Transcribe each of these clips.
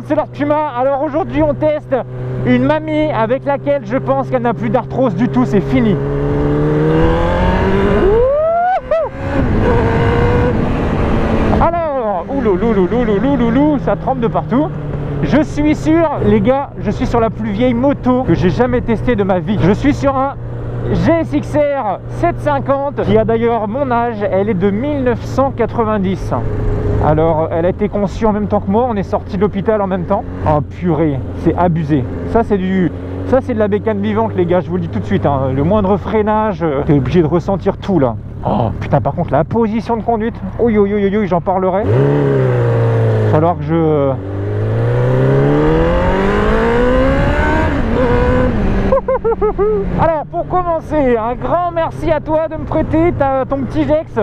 c'est Lord Puma. Alors aujourd'hui on teste une mamie avec laquelle je pense qu'elle n'a plus d'arthrose du tout, c'est fini. Alors, oulouloulouloulouloulou, ça tremble de partout. Je suis sur, les gars, je suis sur la plus vieille moto que j'ai jamais testée de ma vie. Je suis sur un GSX-R 750 qui a d'ailleurs mon âge, elle est de 1990. Alors elle a été conçue en même temps que moi, on est sorti de l'hôpital en même temps. Oh purée, c'est abusé. Ça c'est de la bécane vivante les gars, je vous le dis tout de suite, hein. Le moindre freinage, t'es obligé de ressentir tout là. Oh putain, par contre la position de conduite, oui, j'en parlerai. Il va falloir que je... Alors pour commencer, un grand merci à toi de me prêter ton petit Gex.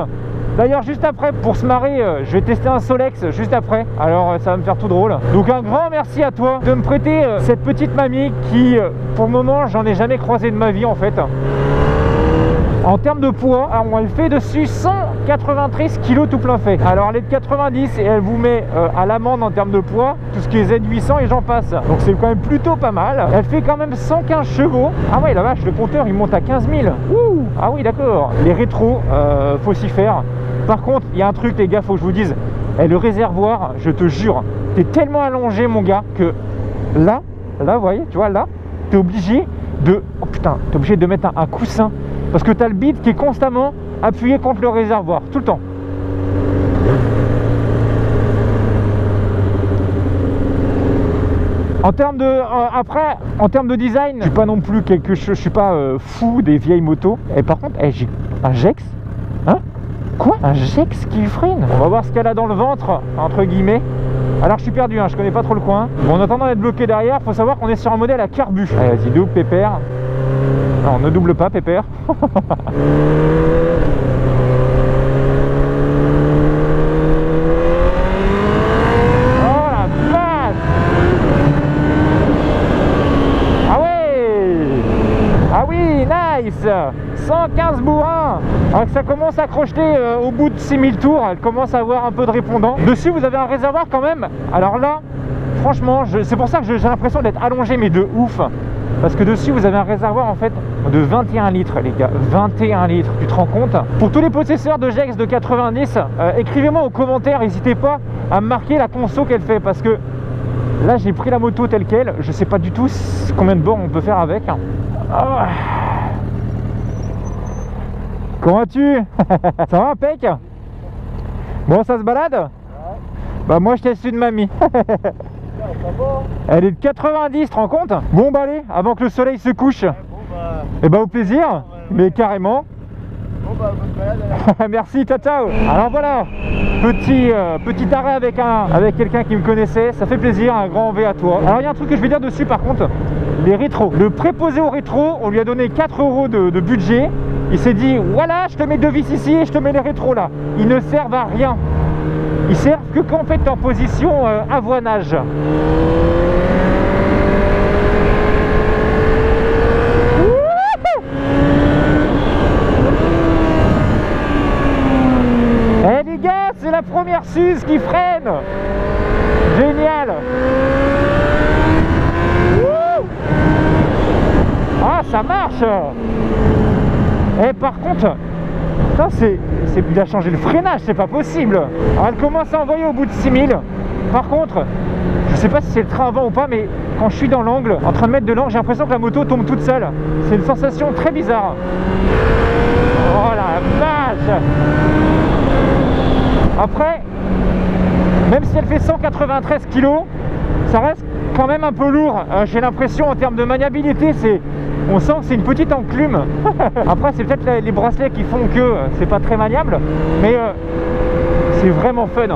D'ailleurs juste après, pour se marrer, je vais tester un Solex juste après. Alors ça va me faire tout drôle. Donc un grand merci à toi de me prêter cette petite mamie qui, pour le moment, j'en ai jamais croisé de ma vie en fait. En termes de poids, elle fait dessus 193 kg tout plein fait. Alors elle est de 90 et elle vous met à l'amende en termes de poids, tout ce qui est Z800 et j'en passe. Donc c'est quand même plutôt pas mal. Elle fait quand même 115 chevaux. Ah ouais la vache, le compteur il monte à 15 000. Ouh, ah oui d'accord. Les rétros, faut s'y faire. Par contre, il y a un truc les gars, faut que je vous dise. Le réservoir, je te jure, t'es tellement allongé mon gars que là, vous voyez, tu vois là, t'es obligé de... Oh putain, t'es obligé de mettre un coussin. Parce que tu as le bide qui est constamment appuyé contre le réservoir, tout le temps. En termes de, après, en termes de design, je suis pas non plus quelque chose, je suis pas fou des vieilles motos. Et par contre, j'ai un Gex, hein? Quoi? Un Gex qui freine? On va voir ce qu'elle a dans le ventre, entre guillemets. Alors je suis perdu, hein, je connais pas trop le coin. Bon, en attendant d'être bloqué derrière, faut savoir qu'on est sur un modèle à carbu. Allez, vas-y, double pépère. Non, ne double pas, pépère. Oh la vache! Ah ouais! Ah oui, nice! 115 bourrins! Alors que ça commence à crocheter au bout de 6000 tours, elle commence à avoir un peu de répondant. Dessus, vous avez un réservoir quand même. Alors là, franchement, c'est pour ça que j'ai l'impression d'être allongé, mais de ouf. Parce que dessus vous avez un réservoir en fait de 21 litres les gars, 21 litres, tu te rends compte? Pour tous les possesseurs de Gex de 90, écrivez-moi aux commentaires, n'hésitez pas à me marquer la conso qu'elle fait. Parce que là j'ai pris la moto telle qu'elle, je sais pas du tout combien de bornes on peut faire avec. Oh. Comment vas-tu? Ça va impec? Bon ça se balade? Ouais. Bah moi je teste une mamie. Elle est de 90, tu te rends compte? Bon bah allez, avant que le soleil se couche. Ouais, bon, bah... Et bah au plaisir, mais carrément. Bon bah bonne balade. Merci, ciao ciao. Alors voilà, petit arrêt avec quelqu'un qui me connaissait, ça fait plaisir, un grand V à toi. Alors il y a un truc que je vais dire dessus par contre, les rétros. Le préposé au rétro, on lui a donné 4 € de budget. Il s'est dit voilà, je te mets 2 vis ici et je te mets les rétros là. Ils ne servent à rien. Ils servent que quand on est en position avoinage. Eh les gars, c'est la première Suze qui freine. Génial. Ah, ça marche. Et par contre, il a changé le freinage, c'est pas possible. Alors elle commence à envoyer au bout de 6000. Par contre, je sais pas si c'est le train avant ou pas, mais quand je suis dans l'angle, en train de mettre de l'angle, j'ai l'impression que la moto tombe toute seule. C'est une sensation très bizarre. Oh la vache! Après, même si elle fait 193 kg, ça reste quand même un peu lourd. J'ai l'impression en termes de maniabilité, on sent que c'est une petite enclume. Après c'est peut-être les bracelets qui font que c'est pas très maniable, mais c'est vraiment fun.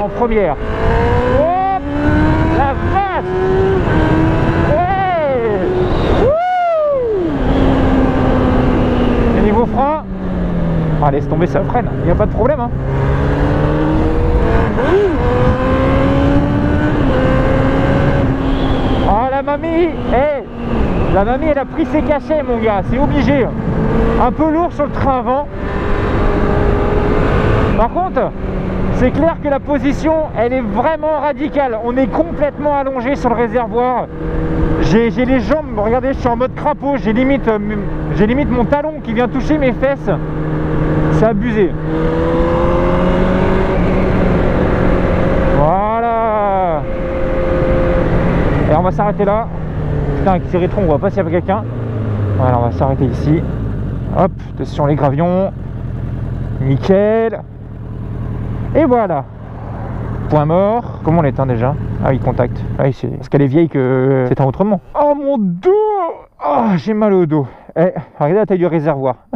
En première. Hop, la vache. Ouais. Et niveau frein, ah, laisse tomber, ça freine, il n'y a pas de problème hein. Oh la mamie, la mamie elle a pris ses cachets mon gars, c'est obligé. Un peu lourd sur le train avant. Par contre, C'est clair que la position, elle est vraiment radicale. On est complètement allongé sur le réservoir. J'ai les jambes, regardez, je suis en mode crapaud. J'ai limite mon talon qui vient toucher mes fesses. C'est abusé. Voilà. Et on va s'arrêter là. Putain, avec ces rétros, on voit pas s'il y a quelqu'un. Voilà, on va s'arrêter ici. Hop, attention les gravions. Nickel. Et voilà. Point mort. Comment on l'éteint déjà? Ah oui, contact. Ah oui, parce qu'elle est vieille que c'est un autrement. Oh mon dos. Oh, j'ai mal au dos. Eh, regardez la taille du réservoir.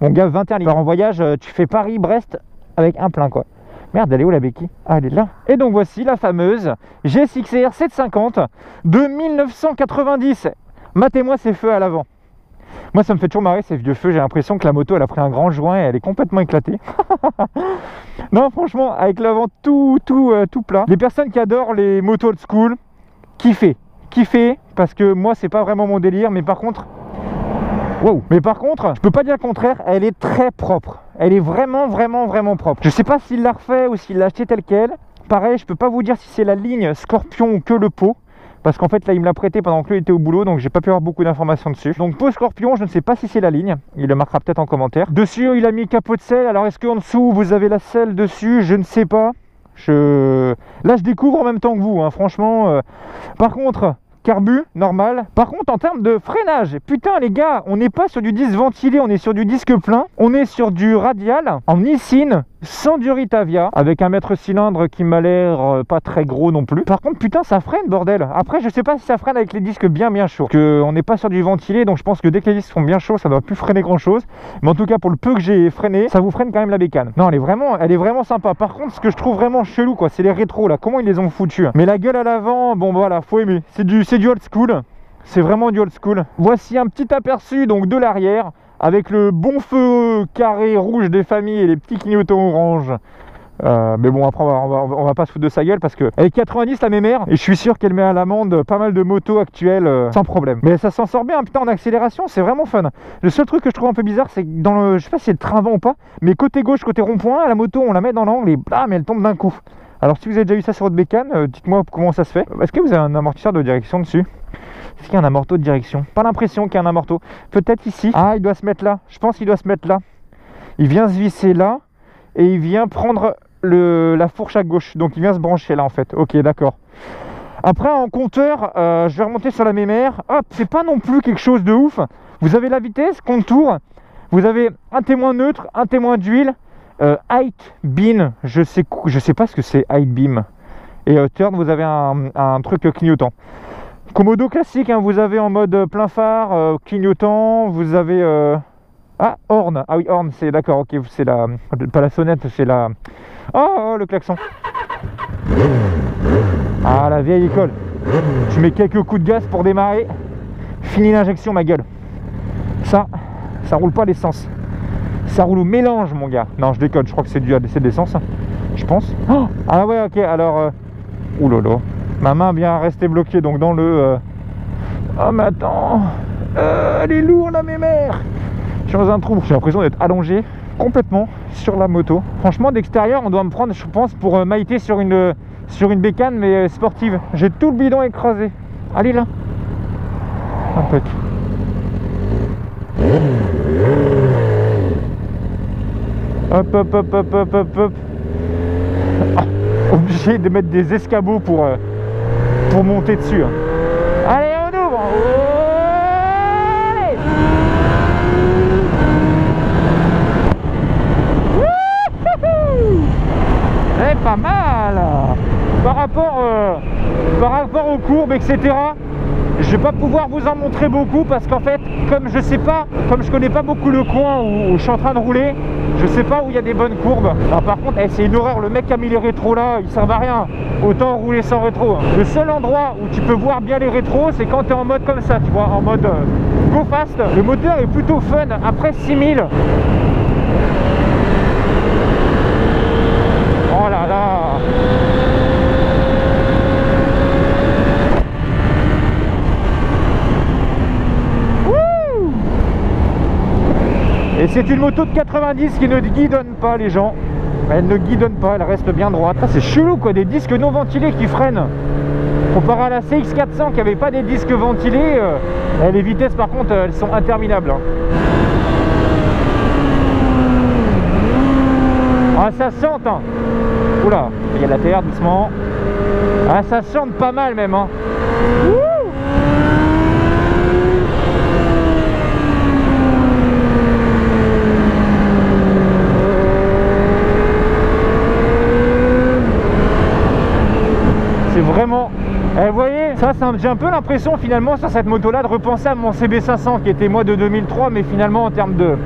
Mon gars, 21 litres. En voyage, tu fais Paris-Brest avec un plein quoi. Merde, elle est où la béquille? Ah, elle est là. Et donc voici la fameuse GSX-R 750 de 1990. Matez-moi ces feux à l'avant. Moi ça me fait toujours marrer ces vieux feux, j'ai l'impression que la moto elle a pris un grand joint et elle est complètement éclatée. Non franchement, avec l'avant tout plat. Les personnes qui adorent les motos old school, kiffez, parce que moi c'est pas vraiment mon délire, mais par contre, wow. Mais par contre, je peux pas dire le contraire, elle est très propre. Elle est vraiment propre. Je sais pas s'il l'a refait ou s'il l'a acheté tel quel. Pareil, je peux pas vous dire si c'est la ligne Scorpion ou que le pot. Parce qu'en fait là il me l'a prêté pendant que lui était au boulot, donc j'ai pas pu avoir beaucoup d'informations dessus. Donc pot Scorpion, je ne sais pas si c'est la ligne, il le marquera peut-être en commentaire. Dessus il a mis capot de selle, alors est-ce qu'en dessous vous avez la selle dessus? Je ne sais pas. Là je découvre en même temps que vous, hein, franchement. Par contre, carbu, normal. Par contre en termes de freinage, putain les gars, on n'est pas sur du disque ventilé, on est sur du disque plein. On est sur du radial, en Nissin, sans du Ritavia, avec un mètre cylindre qui m'a l'air pas très gros non plus. Par contre putain ça freine bordel. Après je sais pas si ça freine avec les disques bien chauds, que on n'est pas sur du ventilé, donc je pense que dès que les disques sont bien chauds ça doit plus freiner grand chose. Mais en tout cas pour le peu que j'ai freiné, ça vous freine quand même la bécane. Non, elle est vraiment sympa. Par contre ce que je trouve vraiment chelou quoi, c'est les rétros là, comment ils les ont foutus. Mais la gueule à l'avant, bon voilà, faut aimer. C'est du old school, c'est vraiment du old school. Voici un petit aperçu donc de l'arrière, avec le bon feu carré rouge des familles et les petits clignotants orange. Mais bon après on va pas se foutre de sa gueule parce que elle est 90 la mémère et je suis sûr qu'elle met à l'amende pas mal de motos actuelles sans problème. Mais ça s'en sort bien, putain, en accélération c'est vraiment fun. Le seul truc que je trouve un peu bizarre c'est que dans le, je sais pas si c'est le train vent ou pas, mais côté gauche, côté rond-point, la moto on la met dans l'angle et blam, elle tombe d'un coup. Alors si vous avez déjà eu ça sur votre bécane, dites-moi comment ça se fait. Est-ce que vous avez un amortisseur de direction dessus? Est-ce qu'il y a un amorto de direction? Pas l'impression qu'il y a un amorto. Peut-être ici. Ah, il doit se mettre là. Je pense qu'il doit se mettre là. Il vient se visser là et il vient prendre la fourche à gauche. Donc il vient se brancher là en fait. Ok, d'accord. Après en compteur, je vais remonter sur la mémère. Hop, c'est pas non plus quelque chose de ouf. Vous avez la vitesse, contour. Vous avez un témoin neutre, un témoin d'huile. Height beam, je sais pas ce que c'est height beam. Et turn, vous avez un truc clignotant. Komodo classique, hein, vous avez en mode plein phare, clignotant, vous avez ah, horn. Ah oui, horn, c'est d'accord, ok, c'est la, pas la sonnette, c'est la, oh, le klaxon. Ah, la vieille école. Je mets quelques coups de gaz pour démarrer. Fini l'injection, ma gueule. Ça roule pas l'essence. Ça roule au mélange, mon gars. Non, je déconne, je crois que c'est dû à l'essai de l'essence, je pense. Oh, ah ouais, ok, alors ouh là là. Ma main vient rester bloquée donc dans le oh mais attends, elle est lourde la mémère. Je suis dans un trou, j'ai l'impression d'être allongé complètement sur la moto. Franchement d'extérieur on doit me prendre, je pense, pour maïter sur une bécane mais sportive. J'ai tout le bidon écrasé. Allez là. Un peu. Hop hop hop hop hop hop hop. Ah, obligé de mettre des escabeaux pour monter dessus. Allez, on ouvre. Allez. C'est pas mal. Par rapport aux courbes, etc. Je vais pas pouvoir vous en montrer beaucoup parce qu'en fait, comme je connais pas beaucoup le coin où je suis en train de rouler, je sais pas où il y a des bonnes courbes. Alors, par contre, c'est une horreur, le mec qui a mis les rétros là, ils servent à rien. Autant rouler sans rétro. Le seul endroit où tu peux voir bien les rétros, c'est quand tu es en mode comme ça, tu vois, en mode go fast. Le moteur est plutôt fun après 6000. Oh là là. Et c'est une moto de 90 qui ne guidonne pas les gens. Elle ne guidonne pas, elle reste bien droite. C'est chelou quoi, des disques non ventilés qui freinent. Comparé à la CX400 qui avait pas des disques ventilés, les vitesses par contre elles sont interminables. Ah ça chante hein. Oula, il y a la TR doucement. Ah ça chante pas mal même hein. C'est vraiment... vous voyez, ça j'ai un peu l'impression finalement sur cette moto là de repenser à mon CB500 qui était moi de 2003, mais finalement en termes de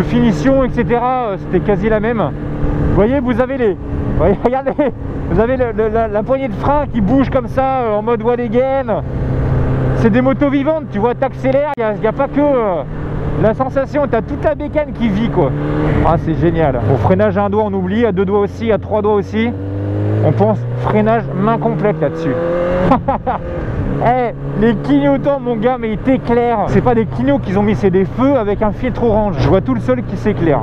finition etc c'était quasi la même. Vous voyez, vous avez les... Vous voyez, regardez, vous avez la poignée de frein qui bouge comme ça en mode wall again. C'est des motos vivantes, tu vois, t'accélères, il n'y a pas que la sensation, tu as toute la bécane qui vit quoi. Ah c'est génial. Au freinage à un doigt on oublie, à deux doigts aussi, à trois doigts aussi. On pense freinage main complète là-dessus. Les clignotants mon gars, mais ils t'éclairent. C'est pas des clignots qu'ils ont mis, c'est des feux avec un filtre orange. Je vois tout le sol qui s'éclaire.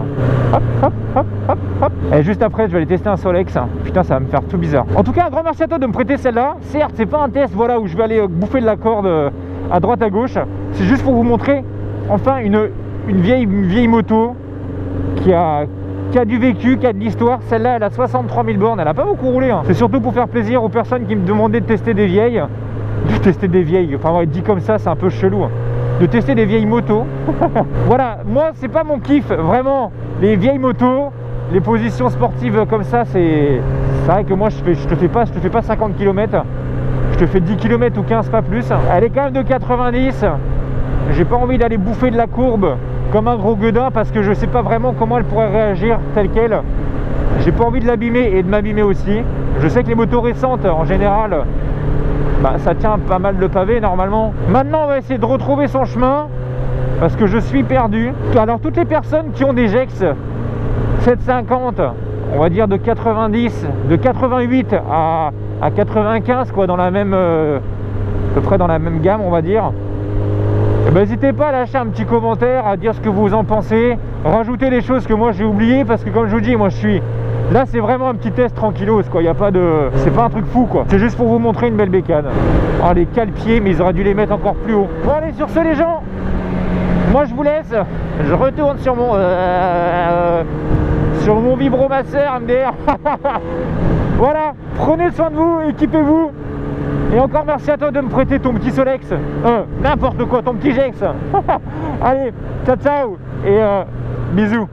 Hop, hop, hop, hop, hop. Et juste après je vais aller tester un Solex. Putain ça va me faire tout bizarre. En tout cas un grand merci à toi de me prêter celle-là. Certes c'est pas un test voilà où je vais aller bouffer de la corde à droite à gauche. C'est juste pour vous montrer enfin une vieille moto qui a du vécu, qui a de l'histoire. Celle-là elle a 63 000 bornes, elle a pas beaucoup roulé hein. C'est surtout pour faire plaisir aux personnes qui me demandaient de tester des vieilles. Enfin ouais, dit comme ça c'est un peu chelou hein. De tester des vieilles motos. Voilà, moi c'est pas mon kiff, vraiment. Les vieilles motos, les positions sportives comme ça, c'est vrai que moi je te fais pas 50 km. Je te fais 10 km ou 15 pas plus. Elle est quand même de 90. J'ai pas envie d'aller bouffer de la courbe comme un gros gueudin parce que je sais pas vraiment comment elle pourrait réagir telle qu'elle. J'ai pas envie de l'abîmer et de m'abîmer aussi. Je sais que les motos récentes en général ça tient pas mal le pavé normalement. Maintenant on va essayer de retrouver son chemin parce que je suis perdu. Alors toutes les personnes qui ont des Gex 750, on va dire de 90, de 88 à 95 quoi, dans la même à peu près dans la même gamme on va dire. N'hésitez pas à lâcher un petit commentaire, à dire ce que vous en pensez, rajouter les choses que moi j'ai oubliées parce que comme je vous dis moi je suis là, c'est vraiment un petit test tranquillos quoi, il y a pas de... C'est pas un truc fou quoi, c'est juste pour vous montrer une belle bécane. Oh les cale-pieds, mais ils auraient dû les mettre encore plus haut. Bon allez, sur ce les gens, moi je vous laisse, je retourne sur mon vibromasseur MDR. Voilà, prenez soin de vous, équipez-vous. Et encore merci à toi de me prêter ton petit Solex. N'importe quoi, ton petit Gex. Allez, ciao ciao et bisous.